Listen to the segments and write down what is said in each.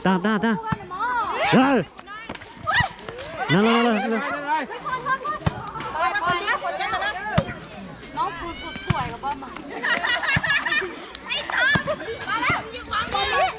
ตามเฮ้ยนั่นน้องคือสุดสวยกับบ้ามาไม่ชอบมาแล้วยิงวางเลย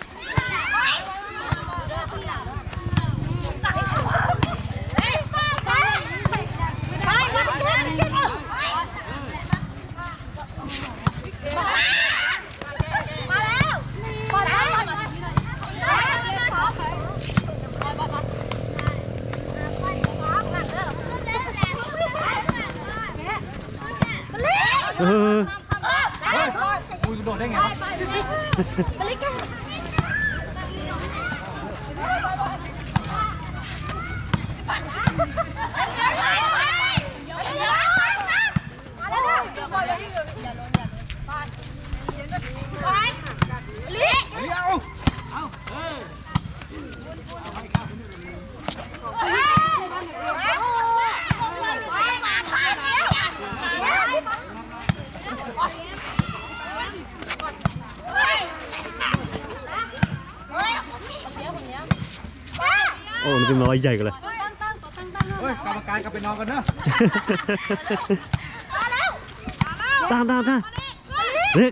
กูจะโดดได้ไงวะโอ้นี่เป็นน้อยใหญ่กันเลยเฮ้ยกรรมการกลับไปนอนกันเนอะตามเฮ้ย